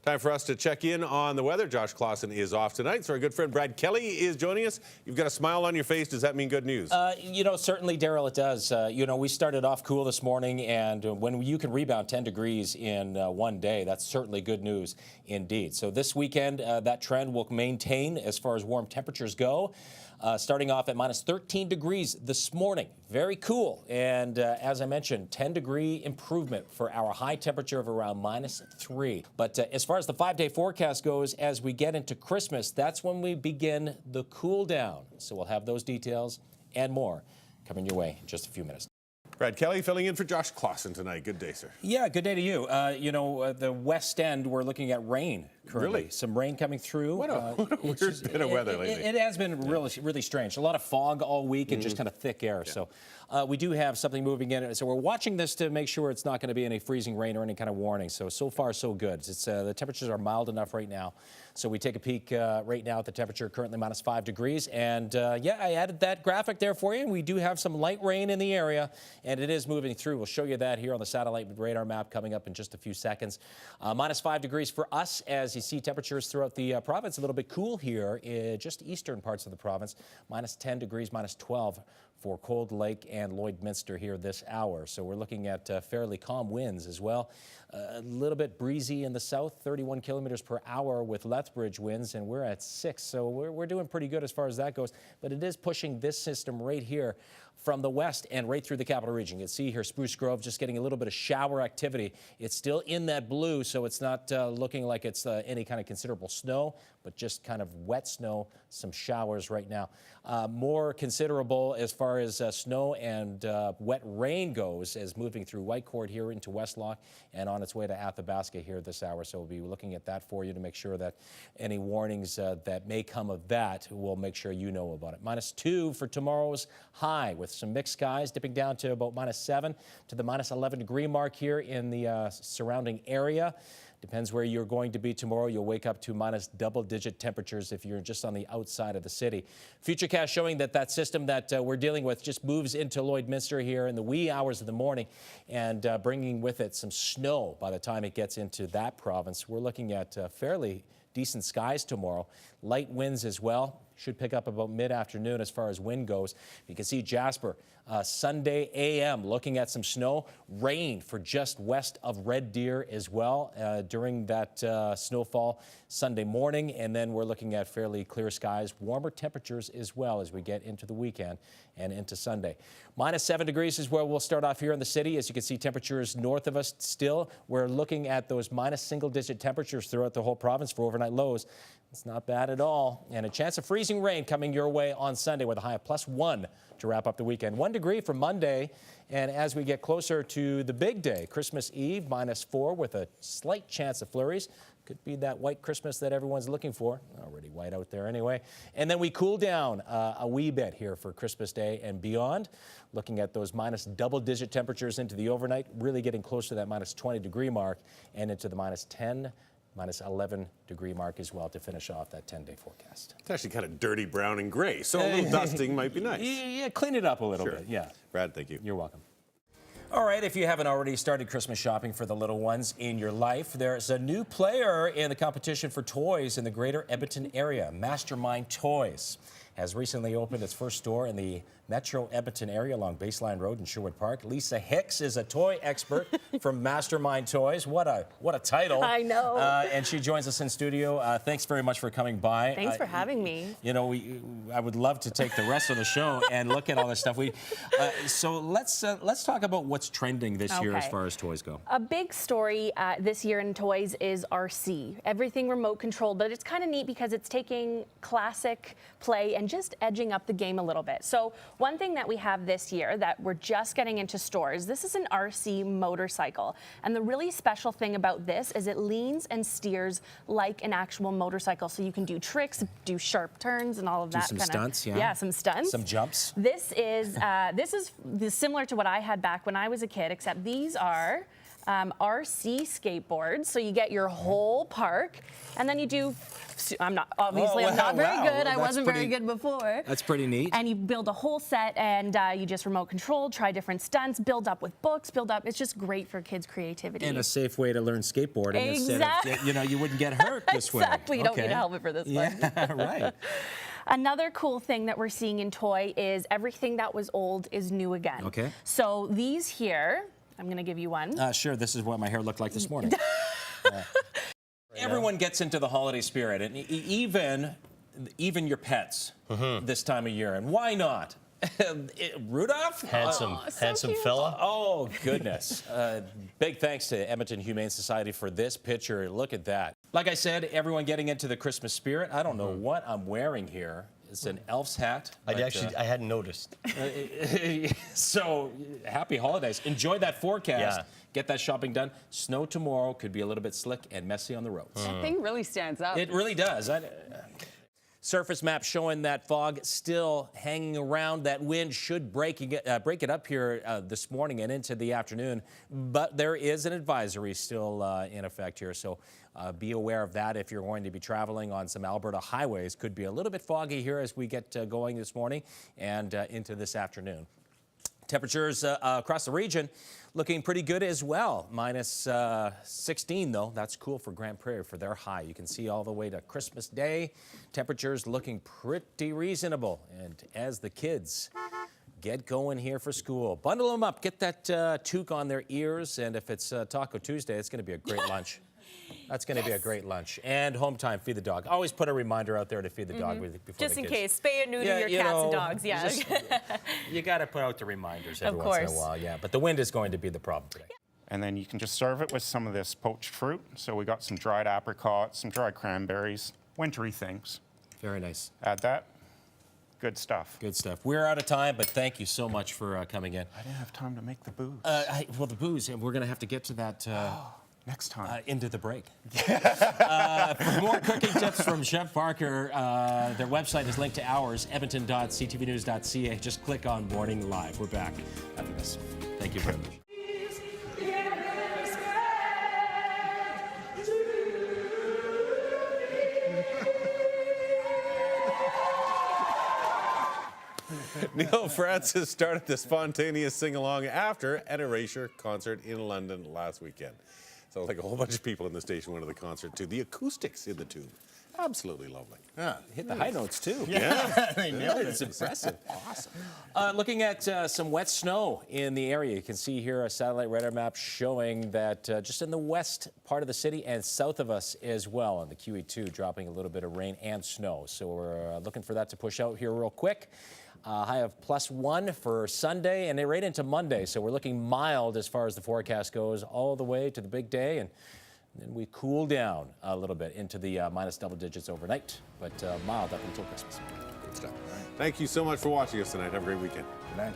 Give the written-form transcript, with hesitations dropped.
Time for us to check in on the weather. Josh Clausen is off tonight, so our good friend Brad Kelly is joining us. You've got a smile on your face. Does that mean good news? Certainly, Daryl, it does. We started off cool this morning, and when you can rebound 10 degrees in one day, that's certainly good news indeed. So this weekend, that trend will maintain as far as warm temperatures go. Starting off at minus 13 degrees this morning. Very cool. And as I mentioned, 10-degree improvement for our high temperature of around minus 3. But as far as the 5-day forecast goes, as we get into Christmas, that's when we begin the cool down. So we'll have those details and more coming your way in just a few minutes. Brad Kelly filling in for Josh Clausen tonight. Good day, sir. Yeah, good day to you. The West End, we're looking at rain currently. Really? Some rain coming through. What a weird bit of weather lately. It has been really strange. A lot of fog all week and just kind of thick air. Yeah. So we do have something moving in. So we're watching this to make sure it's not going to be any freezing rain or any kind of warning. So far, so good. It's the temperatures are mild enough right now. So we take a peek right now at the temperature, currently minus 5 degrees. And yeah, I added that graphic there for you. And we do have some light rain in the area, and it is moving through. We'll show you that here on the satellite radar map coming up in just a few seconds. Minus 5 degrees for us as you see temperatures throughout the province. A little bit cool here, just eastern parts of the province. Minus 10 degrees, minus 12 for Cold Lake and Lloydminster here this hour. So we're looking at fairly calm winds as well. A little bit breezy in the south, 31 kilometers per hour with Lethbridge winds, and we're at 6. So we're doing pretty good as far as that goes. But it is pushing this system right here from the west and right through the capital region. You can see here Spruce Grove just getting a little bit of shower activity. It's still in that blue, so it's not looking like it's any kind of considerable snow, but just kind of wet snow, some showers right now. More considerable as far as snow and wet rain goes as moving through Whitecourt here into Westlock and on its way to Athabasca here this hour. So we'll be looking at that for you to make sure that any warnings that may come of that, we'll make sure you know about it. Minus 2 for tomorrow's high with some mixed skies dipping down to about minus 7 to the minus 11 degree mark here in the surrounding area. Depends where you're going to be tomorrow. You'll wake up to minus double-digit temperatures if you're just on the outside of the city. Futurecast showing that system that we're dealing with just moves into Lloydminster here in the wee hours of the morning and bringing with it some snow by the time it gets into that province. We're looking at fairly decent skies tomorrow. Light winds as well. Should pick up about mid-afternoon as far as wind goes. You can see Jasper, Sunday a.m. looking at some snow. Rain for just west of Red Deer as well during that snowfall Sunday morning. And then we're looking at fairly clear skies, warmer temperatures as well as we get into the weekend and into Sunday. Minus 7 degrees is where we'll start off here in the city. As you can see, temperatures north of us still. We're looking at those minus single-digit temperatures throughout the whole province for overnight lows. It's not bad at all. And a chance of freezing rain coming your way on Sunday with a high of +1 to wrap up the weekend. 1 degree for Monday. And as we get closer to the big day, Christmas Eve, -4 with a slight chance of flurries. Could be that white Christmas that everyone's looking for. Already white out there anyway. And then we cool down a wee bit here for Christmas Day and beyond. Looking at those minus double-digit temperatures into the overnight, really getting close to that minus 20 degree mark and into the minus 10, minus 11 degree mark as well to finish off that 10-day forecast. It's actually kind of dirty brown and gray, so a little dusting might be nice. Yeah, clean it up a little bit, yeah. Brad, thank you. You're welcome. All right, if you haven't already started Christmas shopping for the little ones in your life, there's a new player in the competition for toys in the greater Edmonton area. Mastermind Toys has recently opened its first store in the Metro Edmonton area along Baseline Road in Sherwood Park. Lisa Hicks is a toy expert from Mastermind Toys. What a title. I know. And she joins us in studio. Thanks very much for coming by. Thanks for having me. You know, I would love to take the rest of the show and look at all this stuff. So let's talk about what's trending this year as far as toys go. A big story this year in toys is RC. Everything remote controlled, but it's kind of neat because it's taking classic play and just edging up the game a little bit. So one thing that we have this year that we're just getting into stores, this is an RC motorcycle. And the really special thing about this is it leans and steers like an actual motorcycle. So you can do tricks, do sharp turns and all of that. Do some stunts, yeah. Yeah, some stunts. Some jumps. This is similar to what I had back when I was a kid, except these are RC skateboards. So you get your whole park and then you do I'm not obviously I'm not very good. I wasn't very good before. That's pretty neat. And you build a whole set, and you just remote control, try different stunts, build up with books, build up. It's just great for kids' creativity. And a safe way to learn skateboarding Exactly. instead of, you wouldn't get hurt this way. Exactly. You don't need a helmet for this one. Yeah, right. Another cool thing that we're seeing in toy is everything that was old is new again. Okay. So these here, I'm going to give you one. Sure, this is what my hair looked like this morning. Everyone gets into the holiday spirit, and even your pets this time of year. And why not? Rudolph? Handsome fella. Oh, goodness. Big thanks to Edmonton Humane Society for this picture. Look at that. Like I said, everyone getting into the Christmas spirit. I don't know what I'm wearing here. It's an elf's hat. I hadn't noticed. So, happy holidays. Enjoy that forecast. Yeah. Get that shopping done. Snow tomorrow. Could be a little bit slick and messy on the roads. That thing really stands out. It really does. Surface map showing that fog still hanging around. That wind should break it up here this morning and into the afternoon. But there is an advisory still in effect here. So be aware of that if you're going to be traveling on some Alberta highways. Could be a little bit foggy here as we get going this morning and into this afternoon. Temperatures across the region looking pretty good as well. Minus 16, though. That's cool for Grand Prairie for their high. You can see all the way to Christmas Day. Temperatures looking pretty reasonable. And as the kids get going here for school, bundle them up. Get that toque on their ears. And if it's Taco Tuesday, it's going to be a great lunch. That's going to be a great lunch. And home time, feed the dog. Always put a reminder out there to feed the dog before Just the in kids. case. Spay and neuter your cats and dogs. Yeah. You got to put out the reminders every Of once in a course. while. Yeah, but the wind is going to be the problem today. And then you can just serve it with some of this poached fruit. So we got some dried apricots, some dried cranberries, wintry things. Very nice. Add that. Good stuff. Good stuff. We're out of time, but thank you so much for coming in. I didn't have time to make the booze. Well, the booze, and we're going to have to get to that Next time. into the break. For more cooking tips from Chef Parker, their website is linked to ours, edmonton.ctvnews.ca. Just click on Morning Live. We're back after this. Thank you very much. Neil Francis started the spontaneous sing-along after an Erasure concert in London last weekend. So like a whole bunch of people in the station went to the concert too. The acoustics in the tube, absolutely lovely. Yeah, hit the high notes too. Yeah, they nailed it. It's impressive. Awesome. Looking at some wet snow in the area. You can see here a satellite radar map showing that just in the west part of the city and south of us as well on the QE2, dropping a little bit of rain and snow. So we're looking for that to push out here real quick. High of +1 for Sunday and right into Monday. So we're looking mild as far as the forecast goes all the way to the big day. And then we cool down a little bit into the minus double digits overnight, but mild up until Christmas. Good stuff. Thank you so much for watching us tonight. Have a great weekend. Good night.